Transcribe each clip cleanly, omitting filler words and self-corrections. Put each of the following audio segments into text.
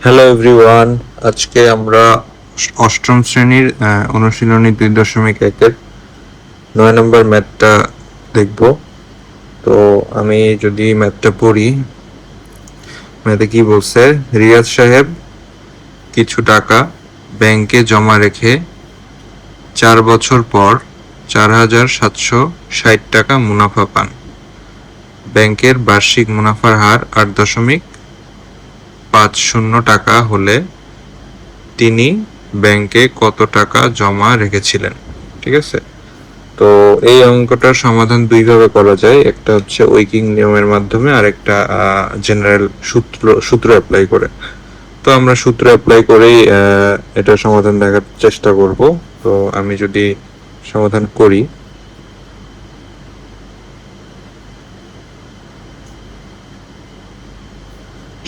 Hello everyone, আজকে আমরা অষ্টম শ্রেণীর অনুশীলনী 2.1-এর 9 নম্বর ম্যাথটা দেখব। তো আমি যদি ম্যাথটা পড়ি, ম্যাথে কি বলছে, রিয়াজ সাহেব কিছু টাকা ব্যাংকে জমা রেখে 4 বছর পর 4,760 টাকা মুনাফা পান। ব্যাংকের বার্ষিক মুনাফার হার 8.50 টাকা হলে তিনি ব্যাংকে কত টাকা জমা রেখেছিলেন। ঠিক আছে, তো এই অঙ্কটার সমাধান দুইভাবে করা যায়, একটা হচ্ছে উইকিং নিয়মের মাধ্যমে আর একটা জেনারেল সূত্র অ্যাপ্লাই করে। তো আমরা সূত্র অ্যাপ্লাই করেই এটা সমাধান দেখার চেষ্টা করব। তো আমি যদি সমাধান করি,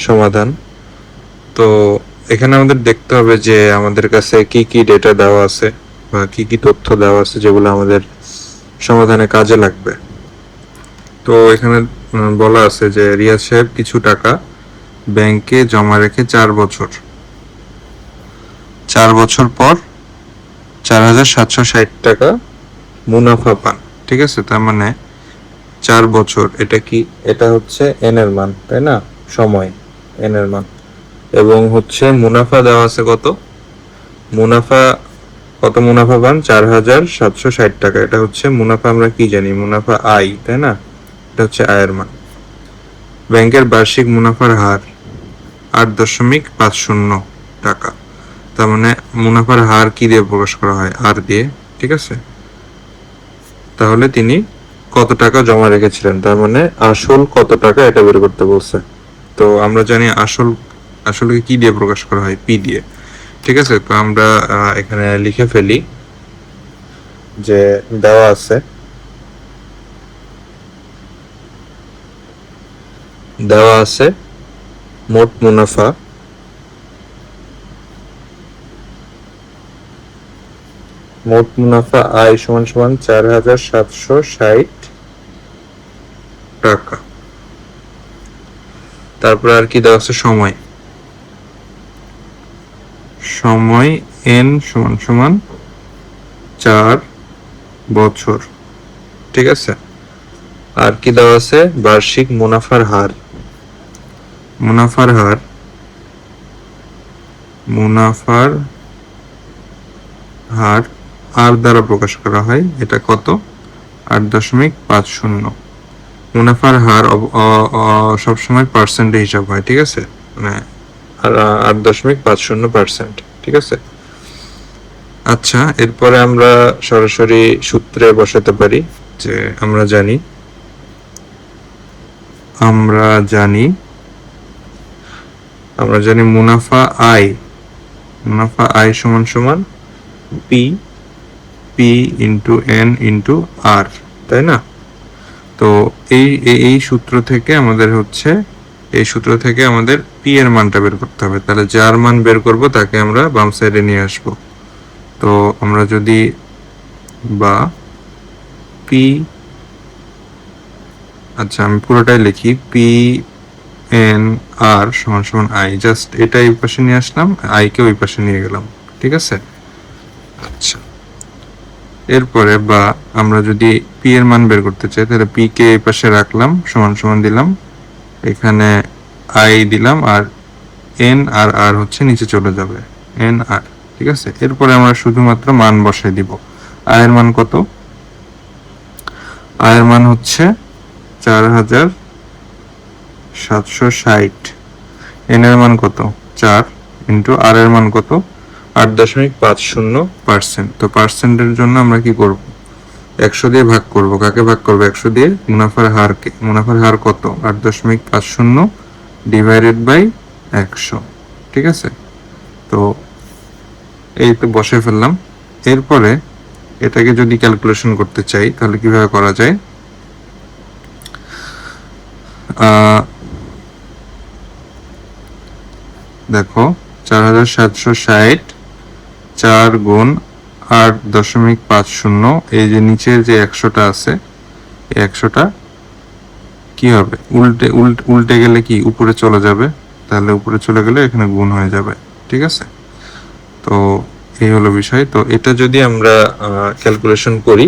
সমাধান, তো এখানে আমাদের দেখতে হবে যে আমাদের কাছে কি কি ডেটা দেওয়া আছে বা কি কি তথ্য দেওয়া আছে যেগুলো আমাদের সমাধানে কাজে লাগবে। তো এখানে বলা আছে যে রিয়াজ সাহেব কিছু টাকা ব্যাংকে জমা রেখে 4 বছর পর 4,760 টাকা মুনাফা পান। ঠিক আছে, তার মানে 4 বছর, এটা কি, এটা হচ্ছে এন এর মান, তাই না, সময় এন এর মান, এবং হচ্ছে মুনাফা দেওয়া আছে কত, মুনাফা পান 4,760 টাকা। এটা হচ্ছে মুনাফা, আমরা কি জানি, মুনাফা আই, তাই না, এটা হচ্ছে আয়ের মান। ব্যাংকের বার্ষিক মুনাফার হার 8.50 টাকা, তার মানে মুনাফার হার কি দিয়ে প্রকাশ করা হয়, আর দিয়ে। ঠিক আছে, তাহলে তিনি কত টাকা জমা রেখেছিলেন, তার মানে আসল কত টাকা, এটা বের করতে বলছে। তো আমরা জানি আসলে কি দিয়ে প্রকাশ করা হয়, পি দিয়ে। ঠিক আছে, তো আমরা এখানে লিখে ফেলি যে দেওয়া আছে মোট মুনাফা আয় সমান সমান 4,760 টাকা। তারপর আর কি দেওয়া আছে, সময় এন সমান সমান 4 বছর। ঠিক আছে, আর কি দেওয়া আছে, বার্ষিক মুনাফার হার আর দ্বারা প্রকাশ করা হয়, এটা কত, 8.50। মুনাফার হার সবসময় পার্সেন্টে হিসাব হয়। ঠিক আছে, মানে 8.50%। ঠিক আছে, আচ্ছা, এরপরে আমরা সরাসরি সূত্রে বসাতে পারি যে আমরা জানি মুনাফা আয় সমান সমান পি ইন্টু এন ইন্টু আর, তাই না। তো এই সূত্র থেকে আমাদের পি এর মানটা বের করতে হবে। তাহলে যার মান বের করব তাকে আমরা বাম সাইডে নিয়ে আসব। তো আমরা যদি পি, আচ্ছা আমি পুরোটাই লিখি, পি এন আর সমান সমান আই, জাস্ট এটা এই পাশে নিয়ে আসলাম, আই কে ওই পাশে নিয়ে গেলাম। ঠিক আছে, আচ্ছা, এরপরে আমরা যদি পি এর মান বের করতে চাই, তাহলে পি কে এই পাশে রাখলাম, সমান সমান দিলাম, এখানে আই দিলাম, আর এন আর আর হচ্ছে নিচে চলে যাবে, এন আর। ঠিক আছে, এরপরে আমরা শুধুমাত্র মান বসাই দিব। আয়ের মান কত, আয়ের মান হচ্ছে 4,760, এন এর মান কত, 4 ইন্টু আর এর মান কত, 8.50%। তো পার্সেন্টের জন্য আমরা কি করব, 100 দিয়ে ভাগ করব। কাকে ভাগ করব, 100 দিয়ে মুনাফার হারকে। মুনাফার হার কত, 8.50 ডিভাইডেড বাই 100। ঠিক আছে, তো এই তো বসে ফেললাম। এরপরে এটাকে যদি ক্যালকুলেশন করতে চাই তাহলে কিভাবে করা যায়, দেখো 4,760 4 গুণ 8.50, এই যে নিচের যে 100টা আছে, এই 100টা কি হবে, উল্টে গেলে কি উপরে চলে যাবে, তাহলে উপরে চলে গেলে এখানে গুণ হয়ে যাবে, ঠিক আছে। তো এই হলো বিষয়। তো এটা যদি আমরা ক্যালকুলেশন করি,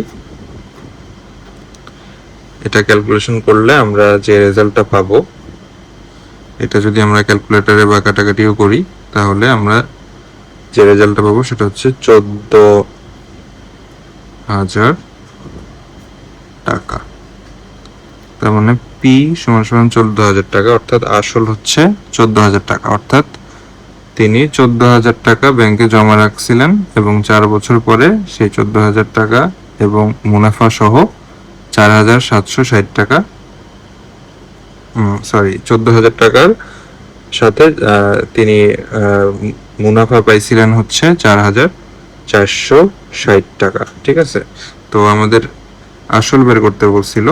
এটা ক্যালকুলেশন করলে আমরা যে রেজাল্টটা পাবো, এটা যদি আমরা ক্যালকুলেটরে বা কাটাকাটিও করি, তাহলে আমরা যে রেজাল্টটা পাবো সেটা হচ্ছে 14,000 টাকা। তার মানে পি সমান সমান 14,000 টাকা, অর্থাৎ আসল হচ্ছে 14,000 টাকা। অর্থাৎ তিনি 14,000 টাকা ব্যাংকে জমা রাখছিলেন এবং 4 বছর পরে সেই 14,000 টাকা এবং মুনাফা সহ 4,760 টাকা, 14,000 টাকার সাথে তিনি মুনাফা পাইছিলেন হচ্ছে 4,460 টাকা, ঠিক আছে। তো আমাদের আসল বের করতে বলছিল,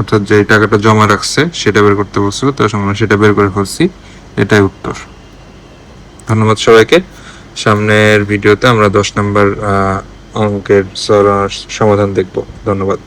অর্থাৎ যে টাকাটা জমা রাখছে সেটা বের করতে বলছিল, তো আমরা সেটা বের করে ফেলছি। এটাই উত্তর। ধন্যবাদ সবাইকে। সামনের ভিডিওতে আমরা 10 নম্বর অঙ্কের সমাধান দেখব। ধন্যবাদ।